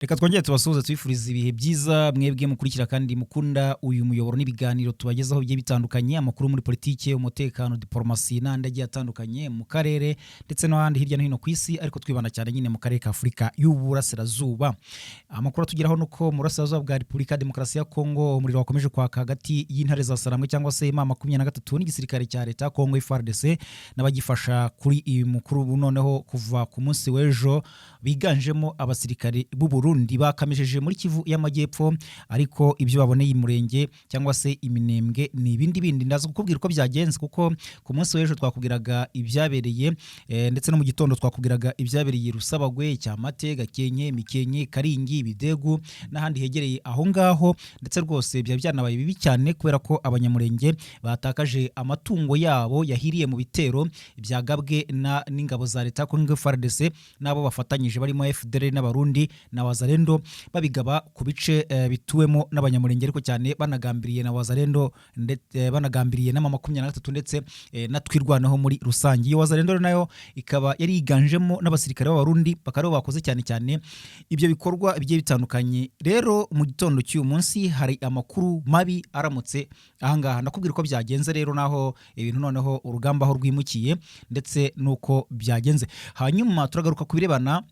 Reka twongere tubasuhuze twifuriza ibihe byiza mwebwe mukurikira kandi mukunda uyu muyoboro n'ibiganiro tubagezaho bigiye bitandukanye, amakuru muri politike, umutekano, diplomasi n'andi agiye atandukanye mu karere ndetse n'ahandi hirya no hino ku isi, ariko twibanda cyane nyine mu karere ka Afurika y'Uburasirazuba. Amakuru atugeraho nuko mu Burasirazuba bwa Repubulika ya Demokarasi ya Kongo umuriro wakomeje kwaka hagati y'intare za Saramwe cyangwa se M23 n'igisirikare cya leta ya Kongo FARDC n'abagifasha kuri iyi mukuru noneho kuva ku munsi w'ejo, biganjemo abasirikare b'u Burundi bakamejeje muri Kivu y'Amajyepfo, ariko ibyo baboneye imurenge cyangwa se iminembwe ni ibindi bindi. Ndaza kukubwira uko byagenze kuko ku munsi w'ejo twakubwiraga ibyabereye ndetse no mu gitondo twakubwiraga ibyabereye Rusabagwe, Cyamate, Gakenke, Mikenke, Karingi, Bidegu n'ahandi hegereye aho ngaho, ndetse rwose bya byanabaye bibi cyane kubera ko abanyamurenge batakaje amatungo yabo yahiriye mu bitero byagabwe n'ingabo za leta Kongo FARDC nabo bafatanyije barimo FDL n'abarundi na Wazalendo, babigaba ku bice bituwemo n'abanyamurenge, ariko cyane banagambiriye na Wazalendo ndetse banagambiriye na M23 ndetse natwirwanaho muri rusange. Iyo Wazalendo nayo ikaba yari yiganjemo n'abasirikare b'abarundi bakaba bakoze cyane cyane ibyo bikorwa bigiye bitandukanye. Rero mu gitondo cy'uyu munsi hari amakuru mabi aramutse ahangaha, ndakubwira uko byagenze rero naho ibintu noneho urugamba aho rwimukiye ndetse nuko byagenze. Hanyuma turagaruka ku birebana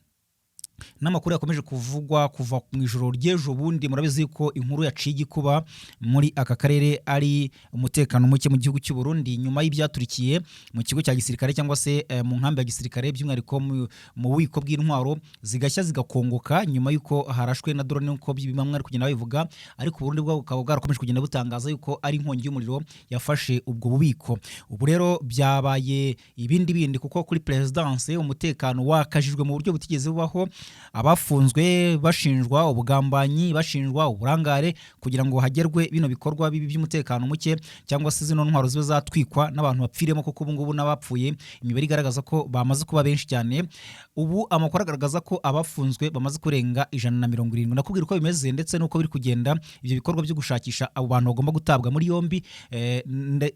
n'amakuru yakomeje kuvugwa kuva mu ijoro ry'ejo bundi. Murabizi ko inkuru yaciye igikuba muri aka karere ari umutekano muke mu gihugu cy'u Burundi nyuma y'ibyaturikiye mu kigo cya gisirikare cyangwa se mu nkambi ya gisirikare, by'umwihariko mu bubiko bw'intwaro zigashya zigakongoka nyuma y'uko harashwe na drone uko bimwe ari kugenda babivuga, ariko Burundi bwo bukaba bwarakomeje kugenda butangaza yuko ari inkongi y'umuriro yafashe ubwo bubiko. Ubu rero byabaye ibindi bindi kuko kuri presidence umutekano wakajijwe mu buryo butigeze bubaho, abafunzwe bashinjwa ubugambanyi, bashinjwa uburangare kugira ngo hagerwe bino bikorwa bibi by'umutekano muke cyangwa se zino ntwaro zibe zatwikwa n'abantu bapfiremo, kuko ubu ngubu n'abapfuye imibare igaragaza ko bamaze kuba benshi cyane. Ubu amakuru agaragaza ko abafunzwe bamaze kurenga 170. Nakubwira uko bimeze ndetse nuko biri kugenda ibyo bikorwa byo gushakisha abo bantu bagomba gutabwa muri yombi,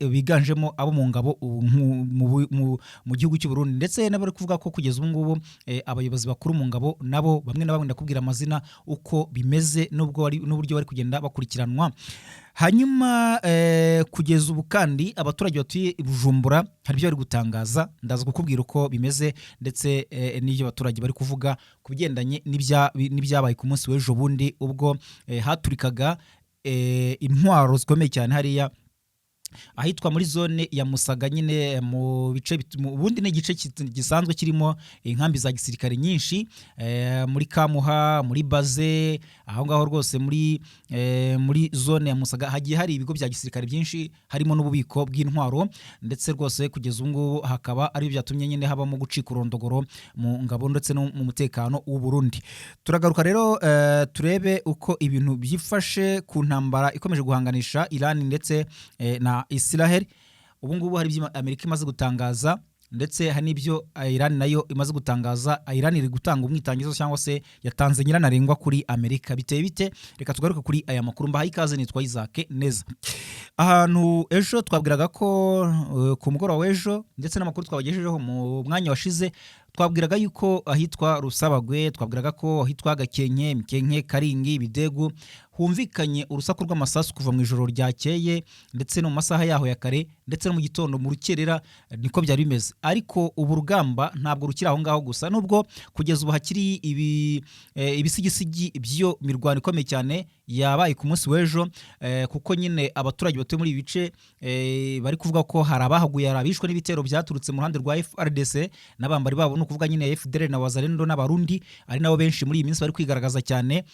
biganjemo abo mu ngabo mu gihugu cy'u Burundi, ndetse n'abari kuvuga ko kugeza ubu ngubu abayobozi bakuru mu ngabo nabo bamwe na bamwe ndakubwira amazina uko bimeze n'uburyo bari kugenda bakurikiranwa. Hanyuma kugeza ubu kandi abaturage batuye i Bujumbura hari ibyo bari gutangaza, ndaza kukubwira uko bimeze ndetse n'ibyo abaturage bari kuvuga ku bigendanye n'ibyabaye ku munsi w'ejo bundi ubwo haturikaga intwaro zikomeye cyane hariya ahitwa muri zone ya Musaga, nyine mu bice ubundi n'igice gisanzwe kirimo inkambi za gisirikare nyinshi, muri Kamuha, muri Baze, aho ngaho rwose muri zone ya Musaga hagiye hari ibigo bya gisirikare byinshi, harimo n'ububiko bw'intwaro, ndetse rwose kugeza ubu ngubu hakaba ari byatumye nyine habamo gucika urondogoro mu ngabo ndetse no mu mutekano w'u Burundi. Turagaruka rero turebe uko ibintu byifashe ku ntambara ikomeje guhanganisha Iran ndetse na Israel. Ubu ngubu hari ibyo Amerika imaze gutangaza ndetse hari n'ibyo Iran nayo imaze gutangaza. Iran iri gutanga umwitangizo cyangwa se yatanze nyiranarengwa kuri Amerika. Biteye bite? Reka tugaruke kuri aya makuru. Mbahaye ikaze, nitwa Isaac Neza. Ahantu ejo twabwiraga ko ku mugoroba w'ejo ndetse n'amakuru twabagejejeho mu mwanya washize, twabwiraga yuko ahitwa Rusabagwe, twabwiraga ko ahitwa Gakenke, Mikenke, Karingi, Bidegu humvikanye urusaku rw'amasasu kuva mu ijoro ryakeye ndetse no mu masaha yaho ya kare ndetse no mu gitondo mu rukerera, niko byari bimeze. Ariko ubu rugamba ntabwo rukiri aho ngaho gusa, nubwo kugeza ubu hakiri ibisigisigi by'iyo mirwano ikomeye cyane yabaye ku munsi w'ejo, kuko nyine abaturage batuye muri ibi bice bari kuvuga ko hari abahaguye, hari abishwe n'ibitero byaturutse mu ruhande rwa FARDC n'abambari babo, no kuvuga nyine FDL na Wazalendo n'abarundi, ari nabo benshi muri iyi minsi bari kwigaragaza cyane,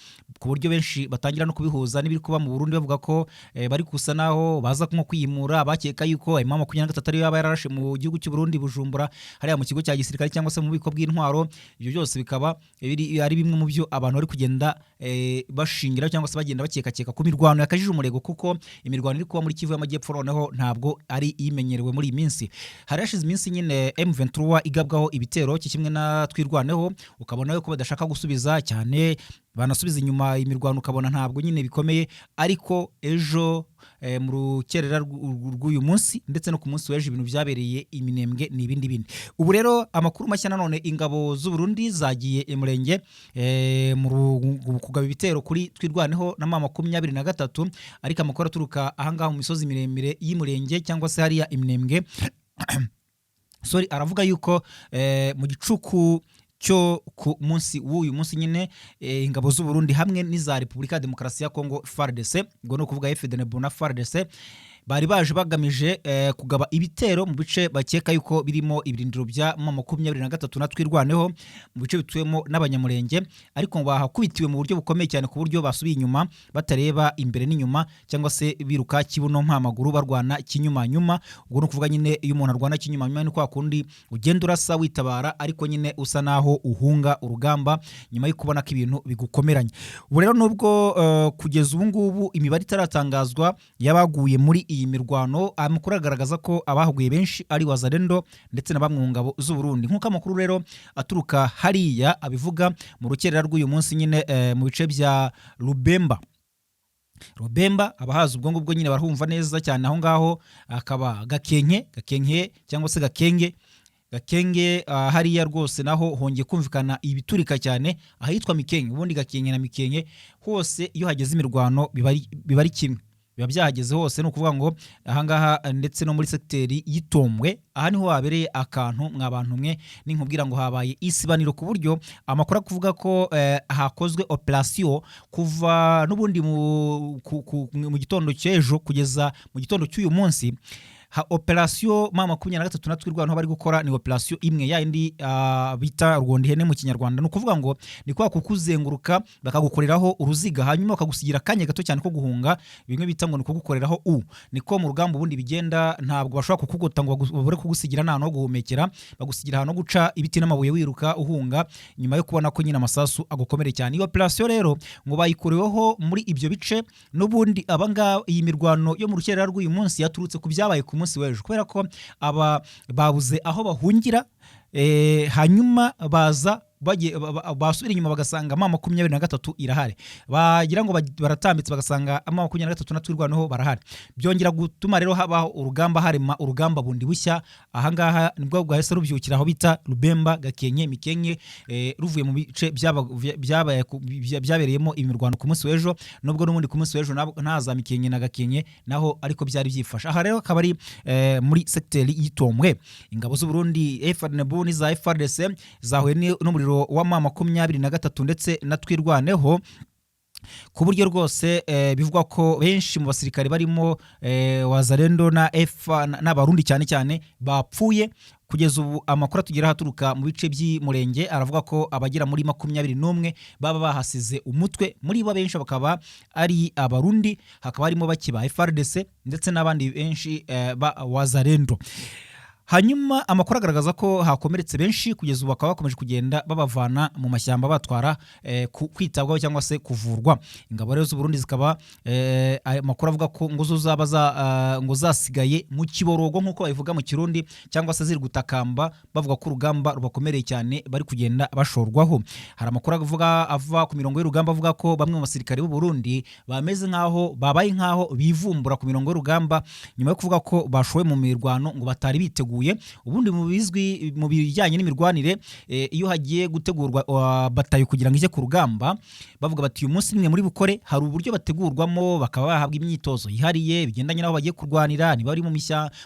ku buryo benshi batangira no kubihuza n'ibiri kuba mu Burundi, bavuga ko bari kusa naho baza nko kwiyimura, bakeka yuko M23 ari yaba yararashe mu gihugu cy'u Burundi Bujumbura hariya mu kigo cya gisirikare cyangwa se mu bubiko bw'intwaro. Ibyo byose bikaba ari bimwe mu byo abantu bari kugenda bashingira cyangwa se bagenda bakeka ku mirwano yakajije umurego, kuko imirwano iri kuba muri Kivu y'Amajyepfo noneho ntabwo ari imenyerewe muri iyi minsi. Hari hashize iminsi nyine M23 igabwaho ibitero bishoboke kimwe na twirwaneho, ukabona yuko badashaka gusubiza cyane, banasubiza inyuma imirwano ukabona ntabwo nyine bikomeye, ariko ejo mu rukerera rw'uyu munsi ndetse no ku munsi w'ejo ibintu byabereye Iminembwe n'ibindi bindi. Ubu rero amakuru mashya nanone, ingabo z'u Burundi zagiye Murenge mu kugaba ibitero kuri twirwaneho na M23, ariko amakuru aturuka ahangaha mu misozi miremire y'Imurenge cyangwa se hariya Iminembwe sorry, aravuga yuko mu gicuku cyo ku munsi w'uyu munsi nyine ingabo z'u Burundi hamwe n'iza Repubulika ya Demokarasi ya Kongo FARDC, ngo no kuvuga FDNB na FARDC, bari baje bagamije kugaba ibitero mu bice bakeka yuko birimo ibirindiro bya M23 na twirwaneho, mu bice bituwemo n'abanyamurenge, ariko bahakubitiwe mu buryo bukomeye cyane ku buryo basubiye inyuma batareba imbere n'inyuma, cyangwa se biruka kibuno mpamaguru barwana kinyuma nyuma. Ubwo no kuvuga nyine iyo umuntu arwana kinyuma nyuma ni kwa kundi ugenda urasa witabara, ariko nyine usa naho uhunga urugamba nyuma yo kubona ko ibintu bigukomeranye. Ubu rero nubwo kugeza ubu ngubu imibare itaratangazwa yabaguye muri iyi mirwano, amakuru agaragaza ko abahuguye benshi ari Wazalendo ndetse na bamwe mu ngabo z'u Burundi. Nkuko amakuru rero aturuka hariya abivuga, mu rukerera rw'uyu munsi nyine mu bice bya Rubemba abahaza ubwo ngubwo nyine barahumva neza cyane, aho ngaho akaba Gakenke cyangwa se Gakenge hariya rwose naho hongeye kumvikana ibiturika cyane ahitwa Mikenke. Ubundi Gakenke na Mikenke hose iyo hageze imirwano biba ari kimwe, biba byahageze hose. Ni ukuvuga ngo ahangaha ndetse no muri sekiteri y'Itombwe, aha niho habereye akantu mw'abantu mwe, ninkubwira ngo habaye isibaniro ku buryo amakuru kuvuga ko hakozwe operation kuva n'ubundi mu gitondo cy'ejo kugeza mu gitondo cy'uyu munsi. Operation M23 na twirwaneho bari gukora ni operation imwe ya indi bita rwondi hene mu Kinyarwanda. No kuvuga ngo ni kwa kukuzenguruka bakagukoreraho uruziga, hanyuma bakagusigira kanye gato cyane ko guhunga, bimwe bita ngo ni kugukoreraho niko mu rugamba ubundi bigenda. Ntabwo bashobora kukugota ngo babure kugusigira nta no guhumekera, bagusigira hano guca ibiti n'amabuye wiruka uhunga, nyuma yo kubona ko nyine amasasu agukomere cyane. Iyo operation rero ngo bayikoreweho muri ibyo bice, n'ubundi abanga iyi mirwano yo mu rukerera rw'uyu munsi yaturutse ku byabaye ku munsi w'ejo, kubera ko aba babuze aho bahungira, hanyuma baza basubira inyuma bagasanga M23 irahari, bagira ngo baratambitse bagasanga M23 na twirwaneho barahari, byongera gutuma rero habaho urugamba, harema urugamba bundi bushya. Ahangaha nibwo bwahise rubyukira aho bita Rubemba, Gakenke, Mikenke, ruvuye mu bice byabereyemo imirwano ku munsi w'ejo, nubwo n'ubundi ku munsi w'ejo ntaza Mikenke na Gakenke naho ariko byari byifasha. Aha rero akaba ari muri sekiteri y'Itombwe. Ingabo z'u Burundi FDNB n'iza FARDC zahuye n'umuriro wa M23 ndetse na twirwaneho, ku buryo rwose bivugwa ko benshi mu basirikare barimo Wazalendo n'abarundi cyane cyane bapfuye. Kugeza ubu amakuru atugera haturuka mu bice by'Imurenge aravuga ko abagera muri 21 baba bahasize umutwe, muri bo benshi bakaba ari abarundi, hakaba harimo bake ba FARDC ndetse n'abandi benshi ba Wazalendo. Hanyuma amakuru agaragaza ko hakomeretse benshi, kugeza ubu bakaba bakomeje kugenda babavana mu mashyamba batwara kwitabwaho cyangwa se kuvurwa. Ingabo rero z'u Burundi zikaba amakuru avuga ko ngo ngo zasigaye mu kiborogo nk'uko babivuga mu Kirundi, cyangwa se ziri gutakamba bavuga ko urugamba rubakomereye cyane bari kugenda bashorwaho. Hari amakuru ava ku mirongo y'urugamba avuga ko bamwe mu basirikare b'u Burundi bameze babaye nkaho bivumbura ku mirongo y'urugamba nyuma yo kuvuga ko bashowe mu mirwano ngo batari biteguye. Ubundi mu bizwi mu bijyanye n'imirwanire, iyo hagiye gutegurwa batayo kugira ngo ijye ku rugamba, bavuga bati uyu munsi nimwe muri bukore, hari uburyo bategurwamo bakaba bahabwa imyitozo yihariye bigendanye n'aho bagiye kurwanira, niba ari mu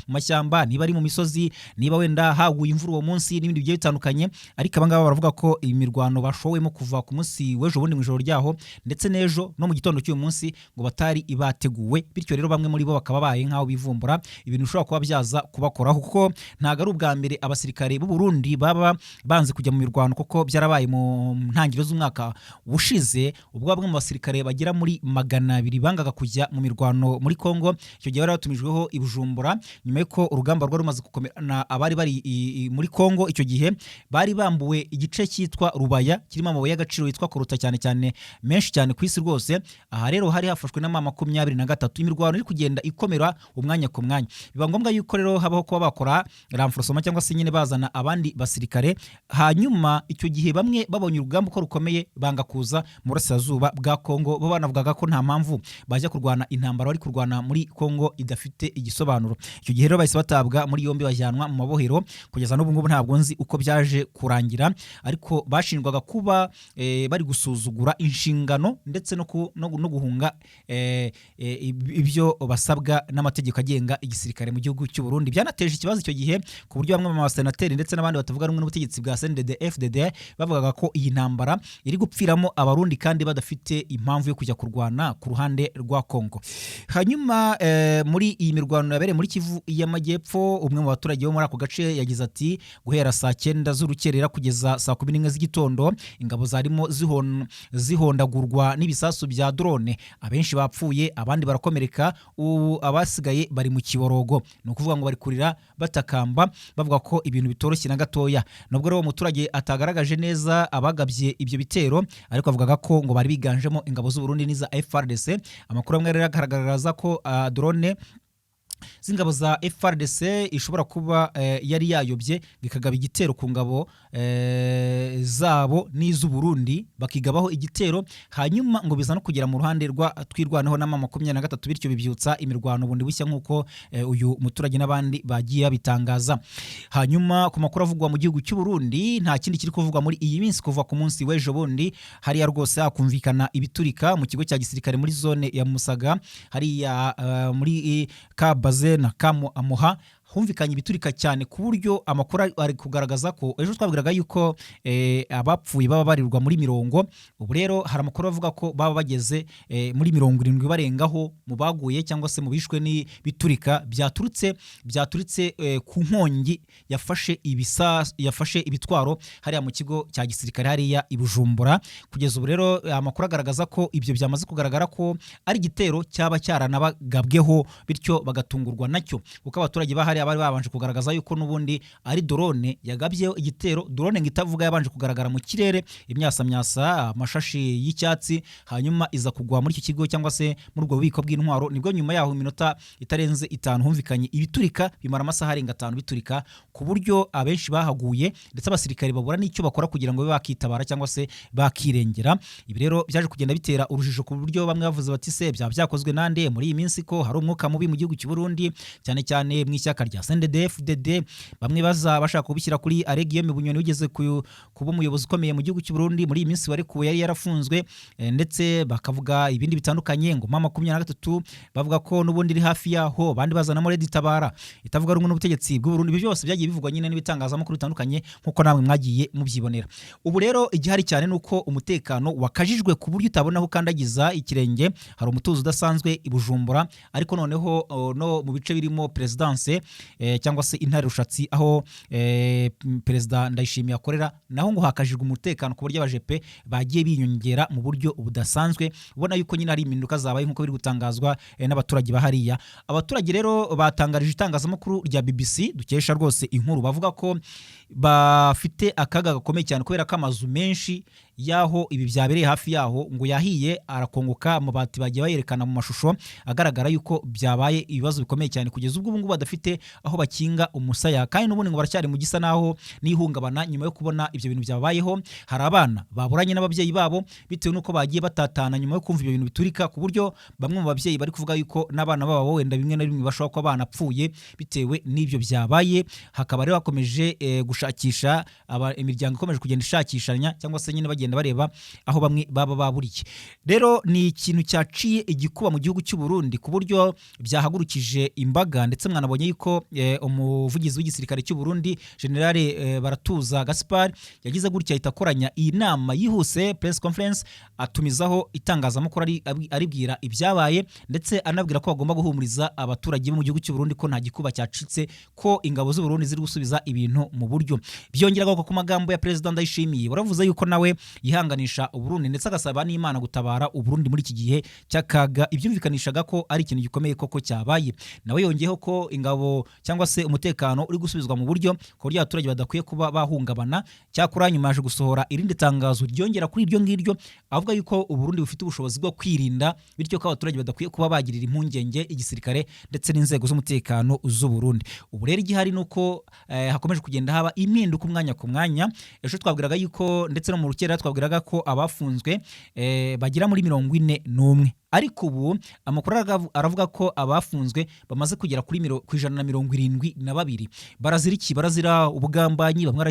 mashyamba, niba ari mu misozi, niba wenda haguye imvura uwo munsi n'ibindi bigiye bitandukanye. Ariko abangaba baravuga ko imirwano bashowemo kuva ku munsi w'ejo bundi mu ijoro ryaho ndetse n'ejo no mu gitondo cy'uyu munsi ngo batari ibateguwe, bityo rero bamwe muri bo bakaba baye nkaho bivumbura ibintu bishobora kuba byaza kubakoraho, kuko ntago ari ubwa mbere abasirikare b'u Burundi baba banze kujya mu mirwano, kuko byarabaye mu ntangiriro z'umwaka ushize ubwo bamwe mu basirikare bagera muri 200 bangaga kujya mu mirwano muri Kongo. Icyo gihe bari batumijweho i Bujumbura nyuma y'uko urugamba rwari rumaze gukomerana abari bari muri Kongo. Icyo gihe bari bambuwe igice cyitwa Rubaya kirimo amabuye y'agaciro yitwa Koruta cyane cyane menshi cyane ku isi rwose. Aha rero hari hafashwe na M23, imirwano iri kugenda ikomera umwanya ku mwanya. Biba ngombwa yuko rero habaho kuba bakora renforcement cyangwa se nyine bazana abandi basirikare. Hanyuma icyo gihe bamwe babonye urugamba uko rukomeye banga kuza mu burasirazuba bwa Kongo, bo banavugaga ko nta mpamvu bajya kurwana intambara bari kurwana muri Kongo idafite igisobanuro. Icyo gihe rero bahise batabwa muri yombi bajyanwa mu mabohero, kugeza n'ubu ngubu ntabwo nzi uko byaje kurangira, ariko bashinjwaga kuba bari gusuzugura inshingano ndetse no guhunga ibyo basabwa n'amategeko agenga igisirikare mu gihugu cy'u Burundi. Byanateje ikibazo icyo gihe ku buryo bamwe mu basenateri ndetse n'abandi batavuga rumwe n'ubutegetsi bwa CNDD FDD bavugaga ko iyi ntambara iri gupfiramo abarundi kandi badafite impamvu yo kujya kurwana ku ruhande rwa Kongo. Hanyuma muri iyi mirwano yabereye muri Kivu y'Amajyepfo, umwe mu baturage bo muri ako gace yagize ati guhera saa 9 z'urukerera kugeza saa 11 z'igitondo ingabo zarimo zihondagurwa n'ibisasu bya drone, abenshi bapfuye abandi barakomereka, abasigaye bari mu kiborogo. Ni ukuvuga ngo bari kurira batakamba bavuga ko ibintu bitoroshye na gatoya. Nubwo rero umuturage atagaragaje neza abagabye ibyo bitero, ariko avugaga ko ngo bari biganjemo ingabo z'u Burundi n'iza FARDC. Amakuru amwe rero agaragaza ko drone z'ingabo za FARDC ishobora kuba yari yayobye bikagaba igitero ku ngabo zabo n'iz'u Burundi, bakigabaho igitero hanyuma ngo biza no kugera mu ruhande rwa twirwanaho na 23, bityo bibyutsa imirwano bundi bushya nk'uko uyu muturage n'abandi bagiye bitangaza. Hanyuma ku makuru avugwa mu gihugu cy'u Burundi, nta kindi kiri kuvugwa muri iyi minsi kuva ku munsi w'ejo bundi hariya rwose hakumvikana ibiturika mu kigo cya gisirikare muri zone ya Musaga hariya muri Kabaze na Amuha, humvikanye ibiturika cyane ku buryo amakuru ari kugaragaza ko ejo twabwiraga yuko abapfuye baba barirwa muri 40. Ubu rero hari amakuru avuga ko baba bageze muri 70 barengaho mu baguye cyangwa se mu bishwe n'ibiturika byaturutse ku nkongi yafashe ibitwaro hariya mu kigo cya gisirikare hariya i Bujumbura. Kugeza ubu rero amakuru agaragaza ko ibyo byamaze kugaragara ko ari igitero cyaba cyaranabagabweho, bityo bagatungurwa nacyo kuko abaturage bahari abari babanje kugaragaza yuko nubundi ari drone yagabyeho igitero. Drone ngitavuga yabanje kugaragara mu kirere imyasa amashashi y'icyatsi, hanyuma iza kugwa muri iki kigo cyangwa se muri ubwo bubiko bw'intwaro. Nibwo nyuma yaho iminota itarenze 5 humvikanye ibiturika bimara amasaha arenga 5 biturika, ku buryo abenshi bahaguye ndetse abasirikare babura n'icyo bakora kugira ngo bakitabara cyangwa se bakirengera. Ibi rero byaje kugenda bitera urujijo ku buryo bamwe bavuze bati se byakozwe nande muri iyi minsi ko hari umwuka mubi mu gihugu cy'u Burundi, cyane cyane mu ishyaka rya CNDD FDD. Bamwe bashaka kubishyira kuri Aregiyeme Bunyoni ugeze kuba umuyobozi ukomeye mu gihugu cy'u Burundi muri iyi minsi warekuwe yari yarafunzwe, ndetse bakavuga ibindi bitandukanye ngo mama 23 bavuga ko nubundi iri hafi yaho, abandi bazanamo Red Tabara itavuga rumwe n'ubutegetsi bw'u Burundi. Byose byagiye bivugwa nyine n'ibitangazamakuru bitandukanye nkuko namwe mwagiye mubyibonera. Ubu rero igihari cyane nuko umutekano wakajijwe ku buryo utabonaho kandagiza ikirenge. Hari umutuzo udasanzwe i Bujumbura, ariko noneho no mu bice birimo presidence cyangwa se intare rushatsi aho perezida Ndayishimiye akorera, naho ngo hakajijwe umutekano ku buryo abajepe bagiye binyongera mu buryo budasanzwe. Ubona yuko nyine ari impinduka zabaye nkuko biri gutangazwa n'abaturage bahariya. Abaturage rero batangarije itangazamakuru rya BBC dukesha rwose inkuru, bavuga ko bafite akaga gakomeye cyane kubera ko amazu menshi yaho ibi byabereye hafi yaho ngo yahiye arakongoka, amabati bagiye bayerekana mu mashusho agaragara yuko byabaye ibibazo bikomeye cyane kugeza ubwo ngubu badafite aho bakinga umusaya, kandi n'ubundi ngo baracyari mu gisa naho nihungabana nyuma yo kubona ibyo bintu byabayeho. Hari abana baburanye n'ababyeyi babo bitewe nuko bagiye batatana nyuma yo kumva ibyo bintu biturika, ku buryo bamwe mu babyeyi bari kuvuga yuko n'abana babo wenda bimwe na bimwe bashobora kuba banapfuye bitewe n'ibyo byabaye. Hakaba rero hakomeje gushakisha imiryango ikomeje kugenda ishakishanya cyangwa se nyine bagenda bareba aho bamwe baba baburiye. Rero ni ikintu cyaciye igikuba mu gihugu cy'u Burundi ku buryo byahagurukije imbaga, ndetse mwanabonye yuko umuvugizi w'igisirikare cy'u Burundi General Baratuza Gaspard yagize gutya itakoranya iyi nama yihuse press conference, atumizaho itangazamakuru aribwira ibyabaye ndetse anabwira ko bagomba guhumuriza abaturage bo mu gihugu cy'u Burundi ko nta gikuba cyacitse, ko ingabo z'u Burundi ziri gusubiza ibintu mu buryo. Byongeraga ku magambo ya President Ndayishimiye, baravuze yuko nawe yihanganisha Uburundi ndetse agasaba n'Imana gutabara Uburundi muri iki gihe cy'akaga. Ibyumvikanishaga ko ari ikintu gikomeye koko cyabaye. Nawe yongeyeho ko ingabo cyangwa se umutekano uri gusubizwa mu buryo ko abaturage badakwiye kuba bahungabana. Cyakora nyuma yaje gusohora irindi tangazo ryongera kuri iryo ngiryo avuga yuko Uburundi bufite ubushobozi bwo kwirinda, bityo ko abaturage badakwiye kuba bagirira impungenge igisirikare ndetse n'inzego z'umutekano z'u Burundi. Ubu rero igihari nuko hakomeje kugenda haba impinduka umwanya ku mwanya. Ejo twabwiraga yuko ndetse no mu rukera twabwiraga ko abafunzwe bagira muri 41, ariko ubu amakuru aravuga ko abafunzwe bamaze kugera kuri 172. Barazira ubugambanyi, bamwe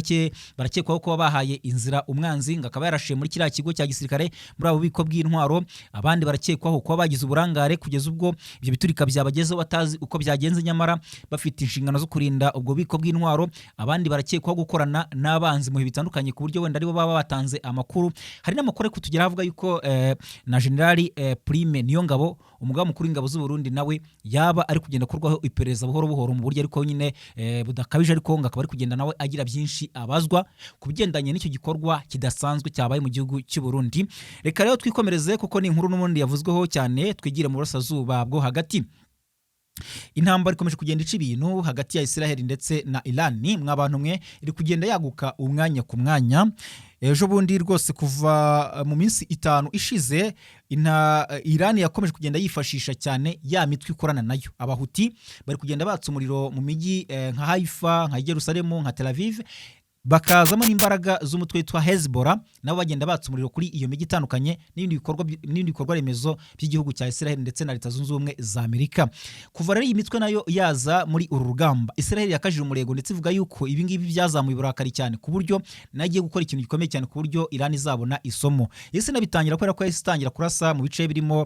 barakekwaho kuba bahaye inzira umwanzi ngo akaba yarashe muri kiriya kigo cya gisirikare muri abo bubiko bw'intwaro. Abandi barakekwaho kuba bagize uburangare kugeza ubwo ibyo biturika byabagezeho batazi uko byagenze, nyamara bafite inshingano zo kurinda ubwo bubiko bw'intwaro. Abandi barakekwaho gukorana n'abanzi mu bihe bitandukanye ku buryo wenda aribo baba batanze amakuru. Hari n'amakuru ari kutugera avuga yuko na Generali Prime Niyongabo, umugaba mukuru w'ingabo z'u Burundi, nawe yaba ari kugenda kurwaho iperereza buhoro buhoro mu buryo ariko nyine budakabije, ariko ngo akaba ari kugenda nawe agira byinshi abazwa ku bigendanye n'icyo gikorwa kidasanzwe cyabaye mu gihugu cy'u Burundi. Reka rero twikomereze kuko ni inkuru n'ubundi yavuzweho cyane, twigire mu burasirazuba bwo hagati. Intambara ikomeje kugenda ica ibintu hagati ya Israel ndetse na Iran. Mwabantu mwe iri kugenda yaguka umwanya ku mwanya. Ejo bundi rwose kuva mu minsi 5 ishize Iran yakomeje kugenda yifashisha cyane ya mitwe ikorana nayo. Abahuti bari kugenda batsa umuriro mu mijyi nka Haifa, nka Jerusalem, nka Tel Aviv, bakazamo n'imbaraga z'umutwe witwa Hezbollah, nabo bagenda batsa umuriro kuri iyo mijyi itandukanye n'ibindi bikorwa remezo by'igihugu cya Israel ndetse na Leta Zunze Ubumwe za Amerika. Kuva rero iyi mitwe nayo yaza muri uru rugamba, Israel yakajije umurego ndetse ivuga yuko ibi ngibi byazamuye uburakari cyane ku buryo nagiye gukora ikintu gikomeye cyane ku buryo Iran izabona isomo. Yese nabitangira kubera ko yasitangira kurasa mu bice birimo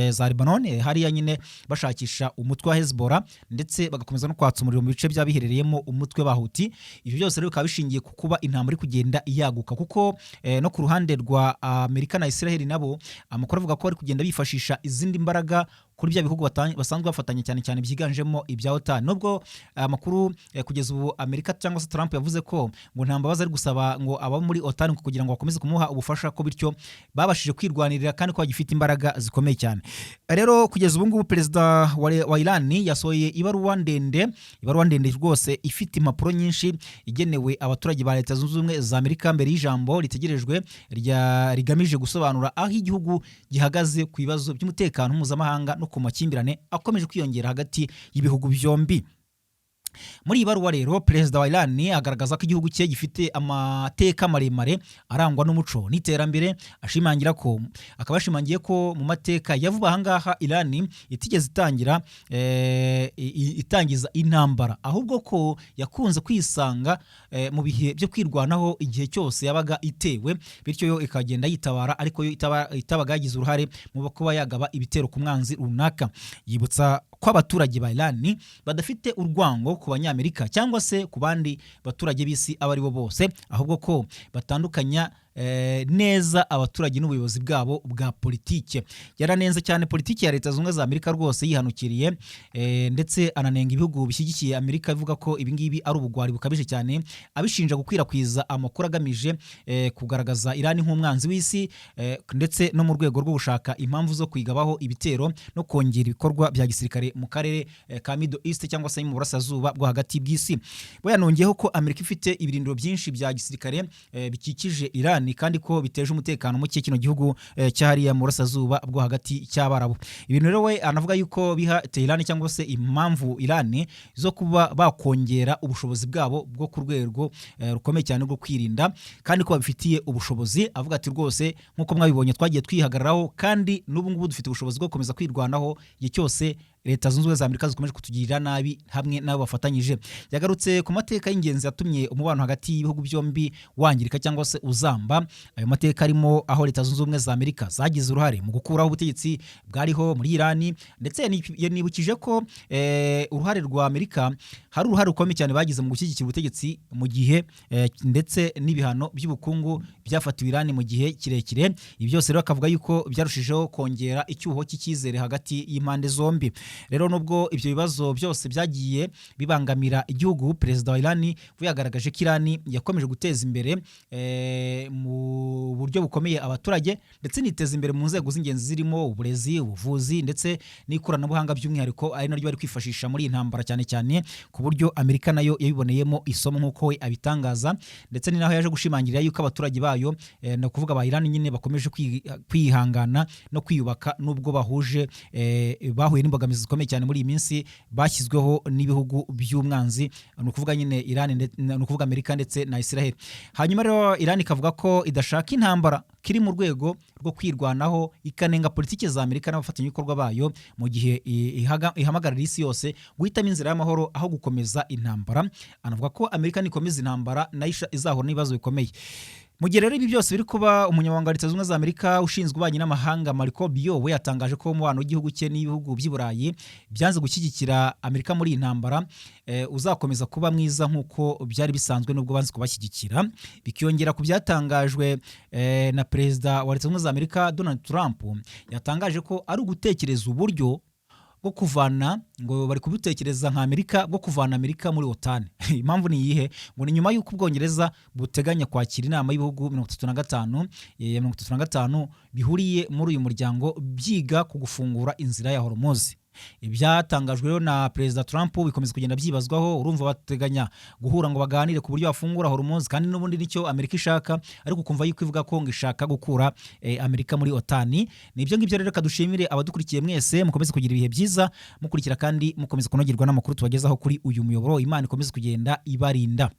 za Lebanon, hariya nyine bashakisha umutwe wa Hezbollah, ndetse bagakomeza no kwatsa umuriro mu bice byabiherereyemo umutwe bahuti. Ibyo byose rero bikabishingiye kukuba intambara iri kugenda iyaguka, kuko no ku ruhande rwa Amerika na Israel nabo amakuru avuga ko bari kugenda bifashisha izindi mbaraga kuri bya bihugu basanzwe bafatanya cyane cyane byiganjemo ibya OTAN. Nubwo amakuru kugeza ubu Amerika cyangwa se Trump yavuze ko ngo ntambabaza ari gusaba ngo aba muri OTAN kugira ngo bakomeze kumuha ubufasha, ko bityo babashije kwirwanirira kandi ko bagifite imbaraga zikomeye cyane. Rero kugeza ubu ngubu perezida wa Iran yasohoye ibaruwa ndende rwose ifite impapuro nyinshi igenewe abaturage ba Leta Zunze Ubumwe za Amerika mbere y'ijambo ritegerejwe rigamije gusobanura aho igihugu gihagaze ku bibazo by'umutekano mpuzamahanga no ku makimbirane akomeje kwiyongera hagati y'ibihugu byombi. Muri ibaruwa rero perezida wa Iran agaragaza ko igihugu cye gifite amateka maremare arangwa n'umuco n'iterambere, akabashimangiye ko mu mateka yavuba ahangaha Iran itigeze itangiza intambara, ahubwo ko yakunze kwisanga mu bihe byo kwirwanaho igihe cyose yabaga itewe, bityo yo ikagenda yitabara, ariko yo itabaga yagize uruhare mu kuba yagaba ibitero ku mwanzi runaka. Yibutsa ko abaturage ba Iran badafite urwango ku Banyamerika cyangwa se ku bandi baturage b'isi abo ari bo bose, ahubwo ko batandukanya neza abaturage n'ubuyobozi bwabo bwa politike. Yaranenze cyane politike ya Leta Zunze za Amerika rwose yihanukiriye, ndetse ananenga ibihugu bishyigikiye Amerika, ivuga ko ibi ngibi ari ubugwari bukabije cyane, abishinja gukwirakwiza amakuru agamije kugaragaza Iran nk'umwanzi w'isi, ndetse no mu rwego rwo gushaka impamvu zo kwigabaho ibitero no kongera ibikorwa bya gisirikare mu karere ka Middle East cyangwa se mu burasirazuba bwo hagati bw'isi. Bo yanongeyeho ko Amerika ifite ibirindiro byinshi bya gisirikare bikikije Iran, kandi ko biteje umutekano muke kino gihugu cyahariya mu burasirazuba bwo hagati cy'Abarabu. Ibintu rero we anavuga yuko biha Tehran cyangwa se impamvu Iran zo kuba bakongera ubushobozi bwabo bwo ku rwego rukomeye cyane rwo kwirinda, kandi ko babifitiye ubushobozi. Avuga ati rwose nk'uko mwabibonye twagiye twihagararaho, kandi n'ubu ngubu dufite ubushobozi bwo gukomeza kwirwanaho igihe cyose Leta Zunze Ubumwe za Amerika zikomeje kutugirira nabi hamwe n'abo bafatanyije. Yagarutse ku mateka y'ingenzi yatumye umubano hagati y'ibihugu byombi wangirika cyangwa se uzamba. Ayo mateka arimo aho Leta Zunze Ubumwe za Amerika zagize uruhare mu gukuraho ubutegetsi bwariho muri Iran, ndetse yanibukije ko uruhare rwa Amerika hari uruhare rukomeye cyane bagize mu gushyigikira ubutegetsi mu gihe ndetse n'ibihano by'ubukungu byafatiwe Iran mu gihe kirekire. Ibi byose rero akavuga yuko byarushijeho kongera icyuho cy'icyizere hagati y'impande zombi. rero nubwo ibyo bibazo byose byagiye bibangamira igihugu, perezida wa Iran we yagaragaje ko Iran yakomeje guteza imbere mu buryo bukomeye abaturage ndetse niteza imbere mu nzego z'ingenzi zirimo uburezi, ubuvuzi ndetse n'ikoranabuhanga by'umwihariko ari naryo bari kwifashisha muri iyi ntambara cyane cyane ku buryo Amerika nayo yabiboneyemo isomo nk'uko we abitangaza, ndetse ni naho yaje gushimangirira yuko abaturage bayo no kuvuga ba Iran nyine bakomeje kwihangana no kwiyubaka nubwo bahuye n'imbogamizi zikomeye cyane muri iyi minsi bashyizweho n'ibihugu by'umwanzi, ni ukuvuga nyine Iran, ni ukuvuga Amerika ndetse na Israel. Hanyuma rero Iran ikavuga ko idashaka intambara kiri mu rwego rwo kwirwanaho, ikanenga politiki za Amerika n'abafatanyabikorwa bayo mu gihe ihamagarira isi yose guhitamo inzira y'amahoro aho gukomeza intambara. Anavuga ko Amerika nikomeza intambara nayo izahura n'ibibazo bikomeye. Mu gihe rero ibi byose biri kuba, umunyamabanga wa Leta Zunze Ubumwe za Amerika ushinzwe ububanyi n'amahanga Marco Rubio we yatangaje ko umubano w'igihugu cye n'ibihugu by'i Burayi byanze gushyigikira Amerika muri iyi ntambara uzakomeza kuba mwiza nk'uko byari bisanzwe nubwo banze kubashyigikira, bikiyongera ku byatangajwe na perezida wa Leta Zunze Ubumwe za Amerika Donald Trump. Yatangaje ko ari ugutekereza uburyo bwo kuvana, ngo bari kubutekereza nka Amerika, bwo kuvana Amerika muri OTAN. Impamvu ni iyihe? Ngo ni nyuma y'uko Ubwongereza buteganya kwakira inama y'ibihugu 35 bihuriye muri uyu muryango byiga ku gufungura inzira ya Hormuz. Ibyatangajwe rero na perezida Trump bikomeza kugenda byibazwaho. Urumva bateganya guhura ngo baganire ku buryo bafungura Hormuz, kandi n'ubundi nicyo Amerika ishaka, ariko kumva yuko ivuga ko ngo ishaka gukura Amerika muri OTAN. Nibyo ngibyo rero kadushimire abadukurikiye mwese, mukomeze kugira ibihe byiza mukurikira kandi mukomeze kunogerwa n'amakuru tubagezaho kuri uyu muyoboro. Imana ikomeze kugenda ibarinda.